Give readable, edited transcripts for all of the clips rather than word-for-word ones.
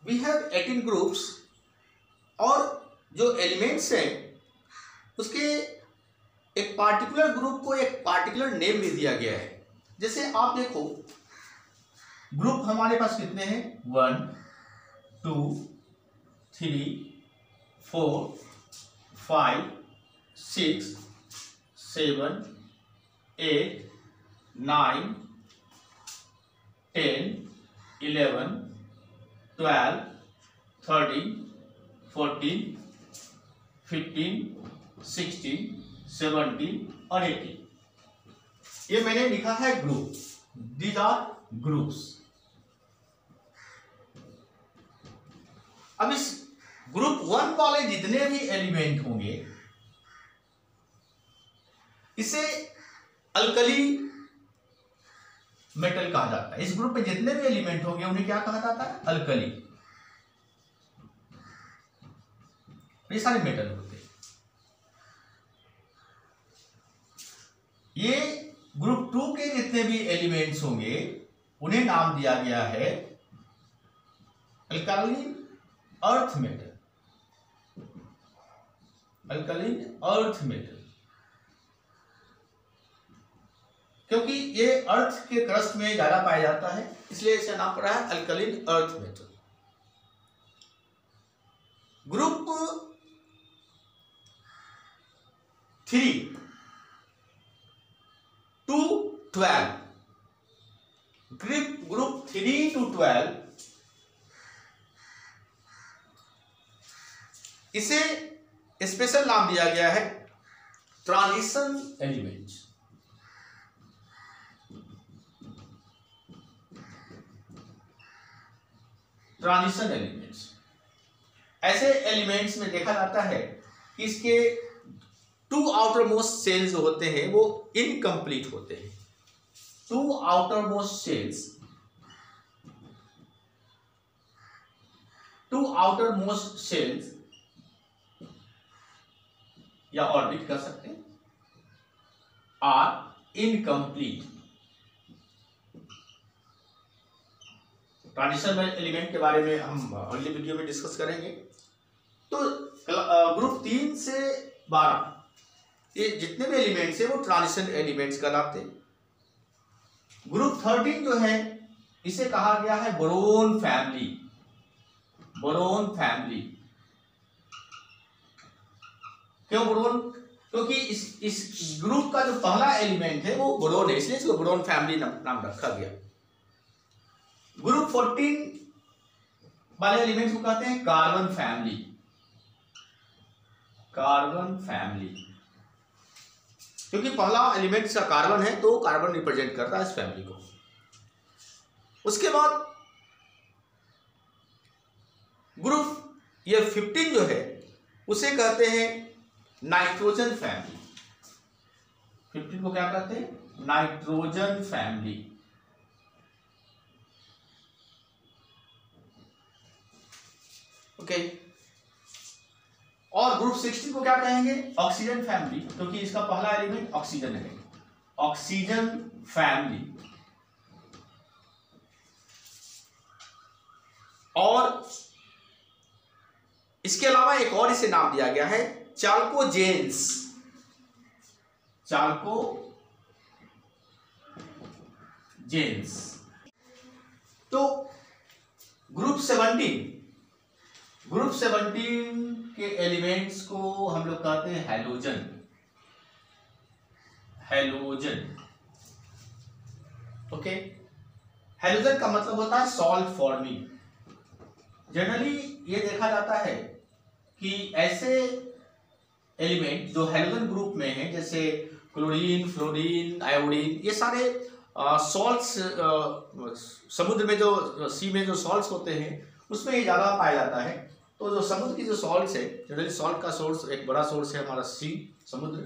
We have 18 groups और जो elements हैं उसके एक पार्टिकुलर ग्रुप को एक पार्टिकुलर नेम भी दिया गया है। जैसे आप देखो ग्रुप हमारे पास कितने हैं, 1 2 3 4 5 6 7 8 9 10 11 12 13 14 15 16 17 और 18। ये मैंने लिखा है ग्रुप, दीज आर ग्रुप्स। अब इस ग्रुप 1 वाले जितने भी एलिमेंट होंगे इसे अल्कली मेटल कहा जाता है। इस ग्रुप में जितने भी एलिमेंट होंगे उन्हें क्या कहा जाता है, अल्कली। ये सारे मेटल होते हैं। ये ग्रुप 2 के जितने भी एलिमेंट्स होंगे उन्हें नाम दिया गया है alkaline earth metal. Alkaline earth metal, क्योंकि ये अर्थ के क्रस्ट में ज्यादा पाया जाता है इसलिए इसका नाम पड़ा है alkaline earth metal. Group 3 to 12, group 3 to 12 इसे स्पेशल नाम दिया गया है ट्रांजिशन एलिमेंट्स। ट्रांजिशन एलिमेंट्स ऐसे एलिमेंट्स में देखा जाता है कि इसके 2 आउटरमोस्ट सेल्स जो होते हैं वो इनकम्प्लीट होते हैं। 2 आउटरमोस्ट सेल्स या ऑर्बिट कर सकते हैं आर इनकम्प्लीट। ट्रांजिशन एलिमेंट के बारे में हम अगली वीडियो में डिस्कस करेंगे। तो ग्रुप 3 से 12 ये जितने भी एलिमेंट्स हैं वो ट्रांजिशन एलिमेंट्स कहलाते हैं। ग्रुप 13 जो है इसे कहा गया है बोरोन फैमिली। बोरोन फैमिली क्यों बोरोन? क्योंकि इस ग्रुप का जो पहला एलिमेंट है वो बोरोन है, इसलिए इसको बोरोन फैमिली नाम रखा गया। ग्रुप 14 वाले एलिमेंट्स को कहते हैं कार्बन फैमिली। कार्बन फैमिली क्योंकि पहला एलिमेंट का कार्बन है तो कार्बन रिप्रेजेंट करता है इस फैमिली को। उसके बाद ग्रुप ये 15 जो है उसे कहते हैं नाइट्रोजन फैमिली। 15 को क्या कहते हैं, नाइट्रोजन फैमिली। ओके और ग्रुप 16 को क्या कहेंगे, ऑक्सीजन फैमिली, क्योंकि इसका पहला एलिमेंट ऑक्सीजन है। Oxygen family. और इसके अलावा एक और इसे नाम दिया गया है चाल्कोजेंस। चाल्कोजेंस। तो ग्रुप 17 के एलिमेंट्स को हम लोग कहते हैं हैलोजन। ओके हैलोजन का मतलब होता है सॉल्ट फॉर्मिंग। जनरली ये देखा जाता है कि ऐसे एलिमेंट जो हैलोजन ग्रुप में हैं जैसे क्लोरीन, फ्लोरीन, आयोडीन, ये सारे सॉल्ट्स समुद्र में जो सी में जो सॉल्ट्स होते हैं उसमें ये ज़्यादा पाया जाता है। तो जो समुद्र की जो सॉल्ट्स है, जनरली सॉल्ट का सोर्स एक बड़ा सोर्स है हमारा सी, समुद्र।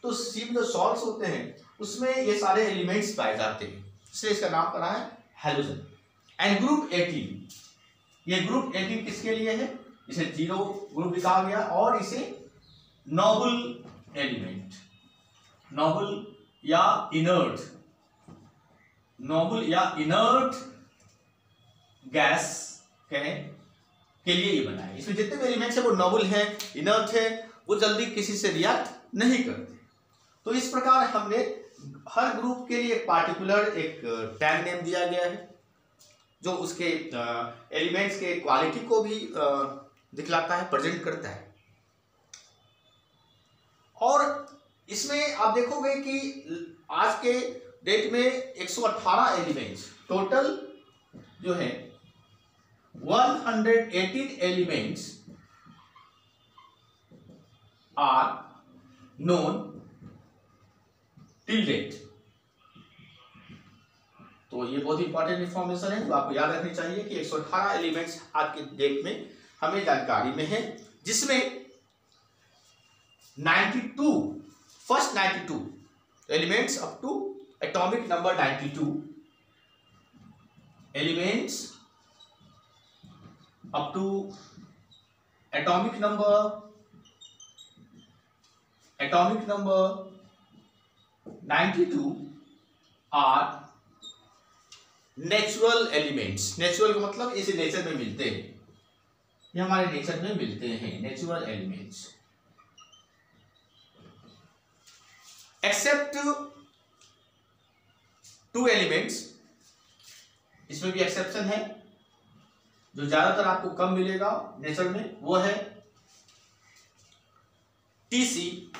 तो सी में जो सॉल्ट्स होते हैं उसमें ये सारे एलिमेंट्स पाए जाते हैं, इसलिए इसका नाम पड़ा है हैलोजन। एंड ग्रुप 18, ये ग्रुप 18 किसके लिए है, इसे 0 ग्रुप लिखा गया और इसे नोबल एलिमेंट, नोबल या इनर्ट गैस कहें के लिए ये बना है। इसमें जितने भी एलिमेंट्स है वो नोबल है, इनर्ट है, वो जल्दी किसी से रिएक्ट नहीं करते। तो इस प्रकार हमने हर ग्रुप के लिए एक पार्टिकुलर एक टैग नेम दिया गया है जो उसके एलिमेंट्स के क्वालिटी को भी दिखलाता है, प्रेजेंट करता है। और इसमें आप देखोगे कि आज के डेट में 118 एलिमेंट्स टोटल जो है 118 elements are known till date. तो ये बहुत इंपॉर्टेंट इंफॉर्मेशन है जो आपको याद रखनी चाहिए कि 118 एलिमेंट्स आज के डेट में हमें जानकारी में है, जिसमें 92 first 92 elements up to atomic number 92 elements up to atomic number 92 are natural elements. Natural का मतलब इसे नेचर में मिलते हैं, ये हमारे नेचर में मिलते हैं नेचुरल एलिमेंट्स। एक्सेप्ट 2 एलिमेंट्स, इसमें भी एक्सेप्शन है, जो ज्यादातर आपको कम मिलेगा नेचर में, वो है टीसी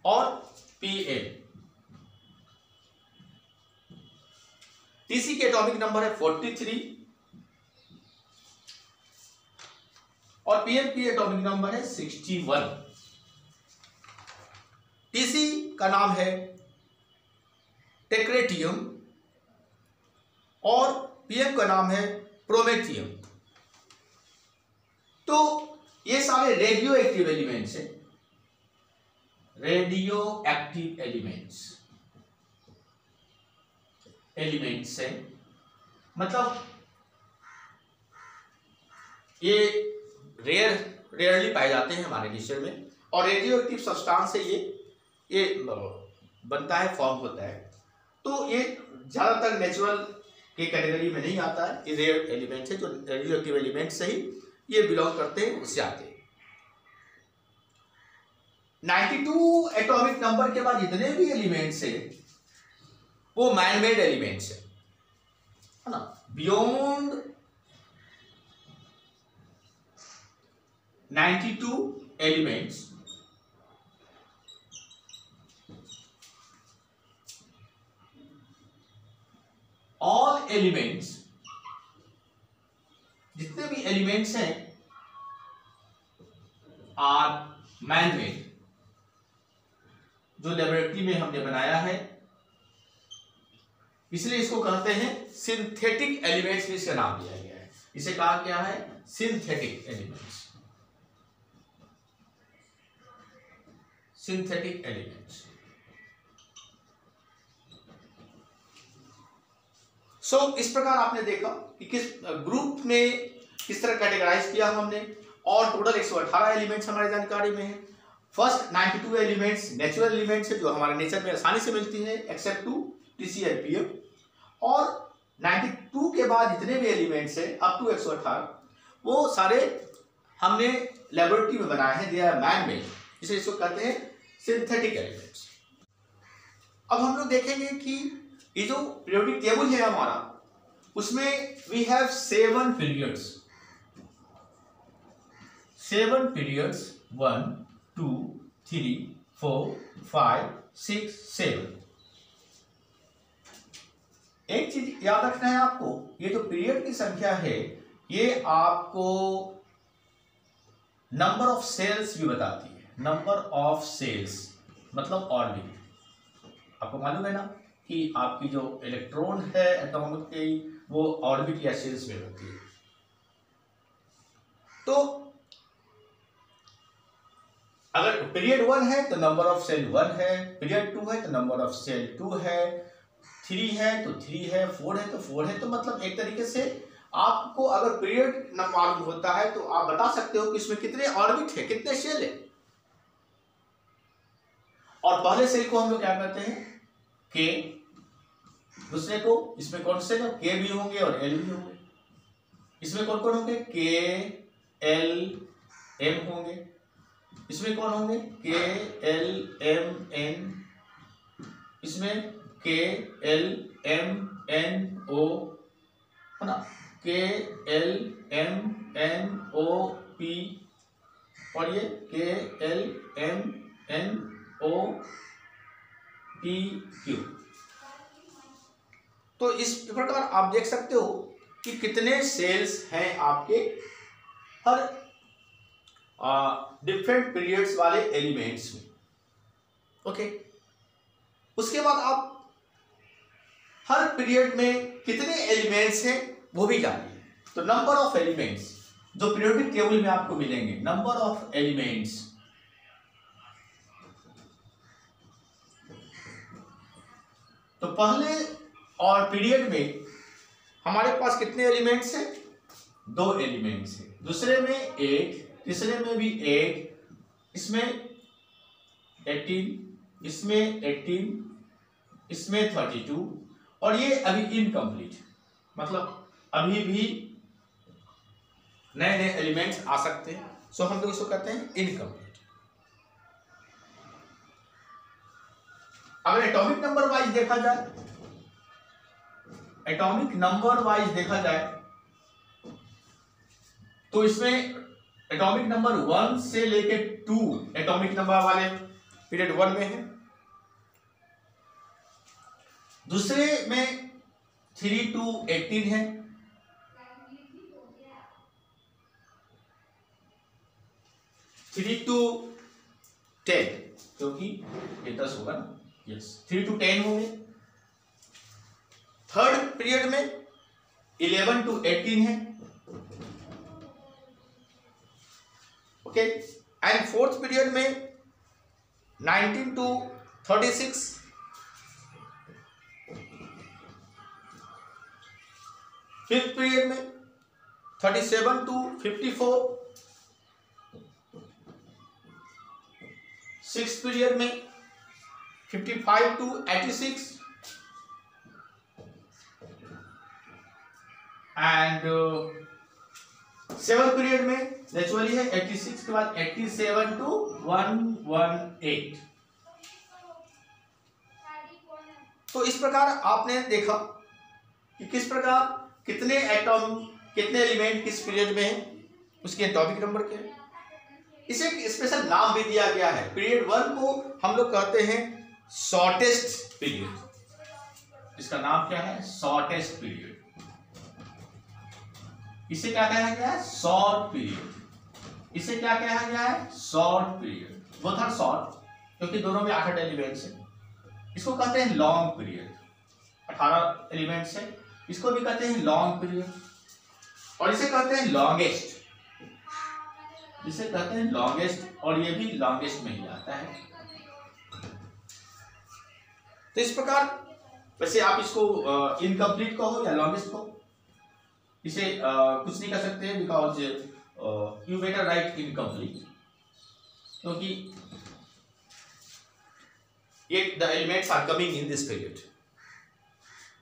और पीएल। टीसी के एटॉमिक नंबर है 43 और पीएल की एटॉमिक नंबर है 61। टीसी का नाम है टेक्रेटियम और पीएल का नाम है प्रोमेथियम। तो ये सारे रेडियो एक्टिव एलिमेंट्स हैं, रेडियो एक्टिव एलिमेंट्स हैं, मतलब ये रेयरली पाए जाते हैं हमारे नेचर में, और रेडियो एक्टिव सब्सटेंस से ये बनता है, फॉर्म होता है। तो ये ज्यादातर नेचुरल के कैटेगरी में नहीं आता है, ये रेयर एलिमेंट्स है जो रेडियो एक्टिव एलिमेंट से ही ये बिलोंग करते हैं, उससे आते हैं। 92 एटॉमिक नंबर के बाद जितने भी एलिमेंट्स है वो मैन मेड एलिमेंट्स है ना। बियॉन्ड 92 एलिमेंट्स ऑल एलिमेंट्स, जितने भी एलिमेंट्स हैं आर मैन मेड, जो लेबोरेटरी में हमने बनाया है, इसलिए इसको कहते हैं सिंथेटिक एलिमेंट्स, भी इसका नाम दिया गया है। इसे कहा गया है सिंथेटिक एलिमेंट्स, सिंथेटिक एलिमेंट्स। सो इस प्रकार आपने देखा कि किस ग्रुप में किस तरह कैटेगराइज किया हमने, और टोटल 118 एलिमेंट्स हमारी जानकारी में है। फर्स्ट 92 एलिमेंट्स नेचुरल एलिमेंट्स है जो हमारे नेचर में आसानी से मिलती है, except two TC and PM. और 92 के बाद जितने भी एलिमेंट्स है अप टू 118 वो सारे हमने लेबोरेटरी में बनाए हैं, दे आर मैन मेड, इसे इसको कहते हैं सिंथेटिक एलिमेंट्स। अब हम लोग देखेंगे कि ये जो पीरियोडिक टेबल है हमारा, उसमें वी हैव 7 पीरियड्स, 7 पीरियड्स 1 2 3 4 5 6 7। एक चीज याद रखना है आपको, ये जो पीरियड की संख्या है ये आपको नंबर ऑफ सेल्स भी बताती है। नंबर ऑफ सेल्स मतलब ऑर्बिट। आपको मालूम है ना कि आपकी जो इलेक्ट्रॉन है एटॉमिक की वो ऑर्बिट या सेल्स में होती है। तो अगर पीरियड 1 है तो नंबर ऑफ सेल 1 है, पीरियड 2 है तो नंबर ऑफ सेल 2 है, 3 है तो 3 है, 4 है तो 4 है। तो मतलब एक तरीके से आपको अगर पीरियड न मालूम होता है तो आप बता सकते हो कि इसमें कितने ऑर्बिट है, कितने सेल है। और पहले सेल को हम लोग क्या कहते हैं, के, दूसरे को इसमें कौन से के भी होंगे और एल भी होंगे। इसमें कौन कौन होंगे? के एल एम होंगे। इसमें कौन होंगे? के एल एम एन। इसमें के एल एम एन ओ है ना, K L M N O P, और ये K L M N O P Q. तो इस प्रकार आप देख सकते हो कि कितने सेल्स हैं आपके हर डिफरेंट पीरियड्स वाले एलिमेंट्स में। ओके, उसके बाद आप हर पीरियड में कितने एलिमेंट्स हैं वो भी जानिए। तो नंबर ऑफ एलिमेंट्स जो पीरियोडिक टेबल में आपको मिलेंगे, नंबर ऑफ एलिमेंट्स, तो पहले और पीरियड में हमारे पास कितने एलिमेंट्स हैं? 2 एलिमेंट्स हैं। दूसरे में 8, तीसरे में भी 8, इसमें 18, इसमें 18, इसमें 32, और ये अभी इनकम्प्लीट, मतलब अभी भी नए नए एलिमेंट्स आ सकते हैं। सो हम लोग इसको कहते हैं इनकम्प्लीट। अगर एटॉमिक नंबर वाइज देखा जाए, एटॉमिक नंबर वाइज देखा जाए तो इसमें एटॉमिक नंबर 1 से लेके 2 एटॉमिक नंबर वाले पीरियड 1 में है। दूसरे में 3 to 18 है। थ्री टू 10, क्योंकि ये 10 होगा ना, यस 3 to 10 होंगे। थर्ड पीरियड में 11 to 18 है। ओके, एंड फोर्थ पीरियड में 19 to 36, फिफ्थ पीरियड में 37 to 54, सिक्स्थ पीरियड में 55 to 86, एंड सेवंथ पीरियड में नेचुरली है 86 के बाद 87 to 118। तो इस प्रकार आपने देखा कि किस प्रकार कितने एटॉम, कितने एलिमेंट किस पीरियड में है, उसके एटॉमिक नंबर क्या है। इसे एक स्पेशल नाम भी दिया गया है। पीरियड 1 को हम लोग कहते हैं शॉर्टेस्ट पीरियड। इसका नाम क्या है? Shortest period. इसे क्या कहा गया है? Short period. इसे क्या कहा गया है? Short period. Both are short, क्योंकि दोनों में 8 एलिमेंट्स है। इसको कहते हैं लॉन्ग पीरियड। 18 एलिमेंट्स है, इसको भी कहते हैं लॉन्ग पीरियड, और इसे कहते हैं लॉन्गेस्ट। इसे कहते हैं लॉन्गेस्ट, और ये भी लॉन्गेस्ट में ही आता है। तो इस प्रकार वैसे आप इसको इनकम्प्लीट कहो या लॉन्गेस्ट कहो, इसे कुछ नहीं कर सकते, because you better write incomplete, क्योंकि ये the elements are coming in this period.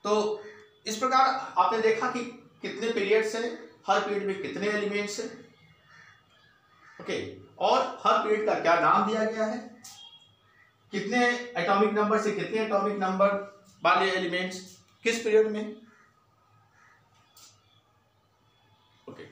तो इस प्रकार आपने देखा कि कितने पीरियड्स हैं, हर पीरियड में कितने एलिमेंट्स हैं। ओके, और हर पीरियड का क्या नाम दिया गया है, कितने एटॉमिक नंबर से कितने एटॉमिक नंबर वाले एलिमेंट्स किस पीरियड में। ओके।